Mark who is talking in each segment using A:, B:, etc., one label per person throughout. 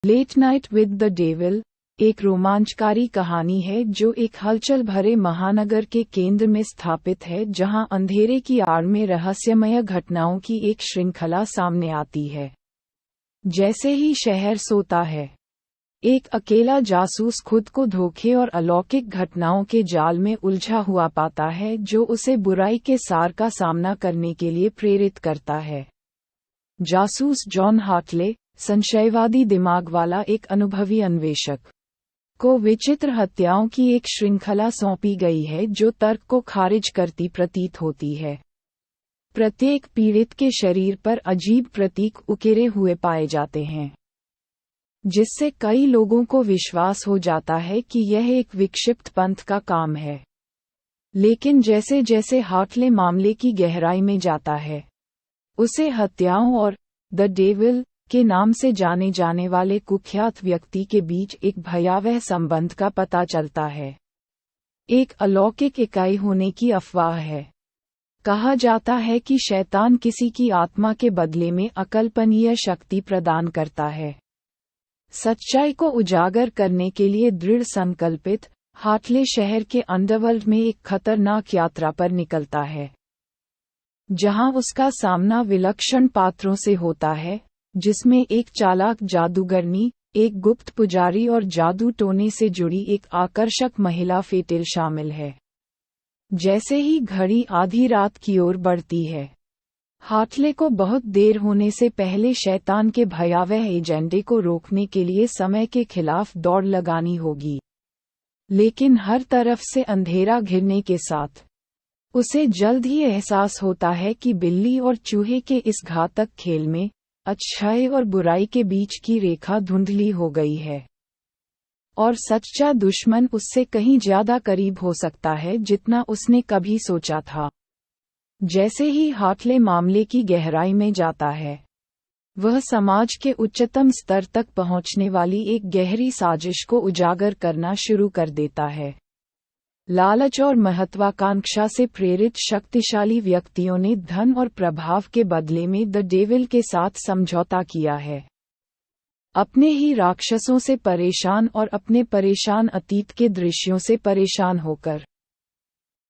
A: Late night with the devil एक रोमांचकारी कहानी है जो एक हलचल भरे महानगर के केंद्र में स्थापित है, जहां अंधेरे की आड़ में रहस्यमय घटनाओं की एक श्रृंखला सामने आती है। जैसे ही शहर सोता है, एक अकेला जासूस खुद को धोखे और अलौकिक घटनाओं के जाल में उलझा हुआ पाता है, जो उसे बुराई के सार का सामना करने के लिए प्रेरित करता है। जासूस जॉन हार्टले, संशयवादी दिमाग वाला एक अनुभवी अन्वेषक, को विचित्र हत्याओं की एक श्रृंखला सौंपी गई है जो तर्क को खारिज करती प्रतीत होती है। प्रत्येक पीड़ित के शरीर पर अजीब प्रतीक उकेरे हुए पाए जाते हैं, जिससे कई लोगों को विश्वास हो जाता है कि यह एक विक्षिप्त पंथ का काम है। लेकिन जैसे जैसे हार्टले मामले की गहराई में जाता है, उसे हत्याओं और द डेविल के नाम से जाने जाने वाले कुख्यात व्यक्ति के बीच एक भयावह संबंध का पता चलता है। एक अलौकिक इकाई होने की अफवाह है। कहा जाता है कि शैतान किसी की आत्मा के बदले में अकल्पनीय शक्ति प्रदान करता है। सच्चाई को उजागर करने के लिए दृढ़ संकल्पित, हार्टले शहर के अंडरवर्ल्ड में एक खतरनाक यात्रा पर निकलता है, जहां उसका सामना विलक्षण पात्रों से होता है, जिसमें एक चालाक जादूगरनी, एक गुप्त पुजारी और जादू टोने से जुड़ी एक आकर्षक महिला फेटिल शामिल है। जैसे ही घड़ी आधी रात की ओर बढ़ती है, हार्टले को बहुत देर होने से पहले शैतान के भयावह एजेंडे को रोकने के लिए समय के खिलाफ दौड़ लगानी होगी। लेकिन हर तरफ से अंधेरा घिरने के साथ उसे जल्द ही एहसास होता है कि बिल्ली और चूहे के इस घातक खेल में अच्छाई और बुराई के बीच की रेखा धुंधली हो गई है, और सच्चा दुश्मन उससे कहीं ज्यादा करीब हो सकता है जितना उसने कभी सोचा था। जैसे ही हार्टले मामले की गहराई में जाता है, वह समाज के उच्चतम स्तर तक पहुंचने वाली एक गहरी साजिश को उजागर करना शुरू कर देता है। लालच और महत्वाकांक्षा से प्रेरित शक्तिशाली व्यक्तियों ने धन और प्रभाव के बदले में द डेविल के साथ समझौता किया है। अपने ही राक्षसों से परेशान और अपने परेशान अतीत के दृश्यों से परेशान होकर,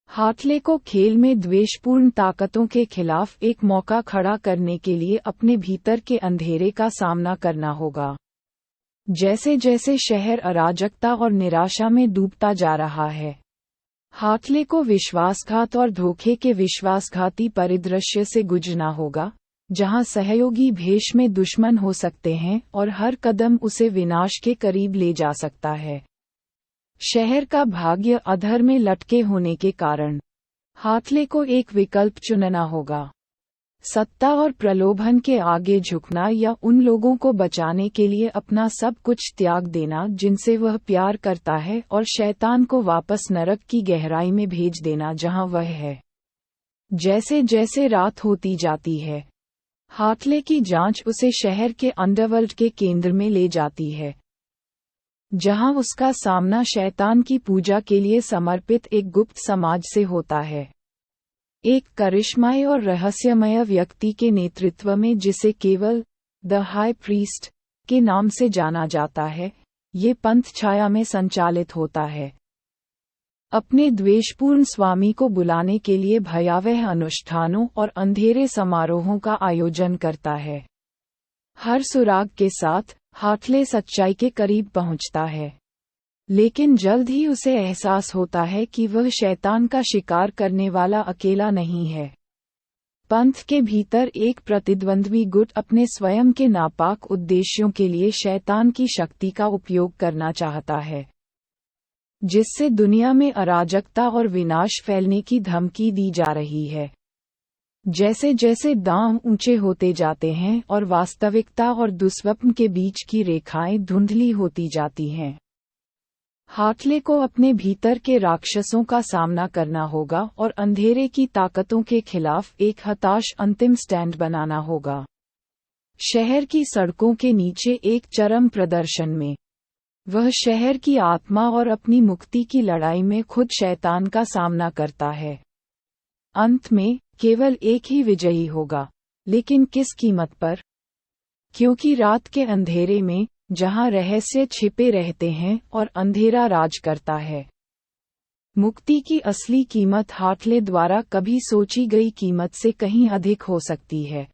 A: हार्टले को खेल में द्वेषपूर्ण ताकतों के खिलाफ एक मौका खड़ा करने के लिए अपने भीतर के अंधेरे का सामना करना होगा। जैसे जैसे शहर अराजकता और निराशा में डूबता जा रहा है, हार्टले को विश्वासघात और धोखे के विश्वासघाती परिदृश्य से गुजरना होगा, जहां सहयोगी भेष में दुश्मन हो सकते हैं और हर कदम उसे विनाश के करीब ले जा सकता है। शहर का भाग्य अधर में लटके होने के कारण हार्टले को एक विकल्प चुनना होगा: सत्ता और प्रलोभन के आगे झुकना, या उन लोगों को बचाने के लिए अपना सब कुछ त्याग देना जिनसे वह प्यार करता है, और शैतान को वापस नरक की गहराई में भेज देना जहां वह है। जैसे जैसे रात होती जाती है, हार्टले की जांच उसे शहर के अंडरवर्ल्ड के केंद्र में ले जाती है, जहां उसका सामना शैतान की पूजा के लिए समर्पित एक गुप्त समाज से होता है। एक करिश्माई और रहस्यमय व्यक्ति के नेतृत्व में, जिसे केवल द हाई प्रीस्ट के नाम से जाना जाता है, ये पंथ छाया में संचालित होता है। अपने द्वेषपूर्ण स्वामी को बुलाने के लिए भयावह अनुष्ठानों और अंधेरे समारोहों का आयोजन करता है। हर सुराग के साथ हार्टले सच्चाई के करीब पहुंचता है, लेकिन जल्द ही उसे एहसास होता है कि वह शैतान का शिकार करने वाला अकेला नहीं है। पंथ के भीतर एक प्रतिद्वंद्वी गुट अपने स्वयं के नापाक उद्देश्यों के लिए शैतान की शक्ति का उपयोग करना चाहता है, जिससे दुनिया में अराजकता और विनाश फैलने की धमकी दी जा रही है। जैसे जैसे दांव ऊंचे होते जाते हैं और वास्तविकता और दुस्वप्न के बीच की रेखाएं धुंधली होती जाती हैं, हार्टले को अपने भीतर के राक्षसों का सामना करना होगा और अंधेरे की ताकतों के खिलाफ एक हताश अंतिम स्टैंड बनाना होगा। शहर की सड़कों के नीचे एक चरम प्रदर्शन में, वह शहर की आत्मा और अपनी मुक्ति की लड़ाई में खुद शैतान का सामना करता है। अंत में केवल एक ही विजयी होगा, लेकिन किस कीमत पर? क्योंकि रात के अंधेरे में जहां रहस्य छिपे रहते हैं और अंधेरा राज करता है। मुक्ति की असली कीमत हार्टले द्वारा कभी सोची गई कीमत से कहीं अधिक हो सकती है।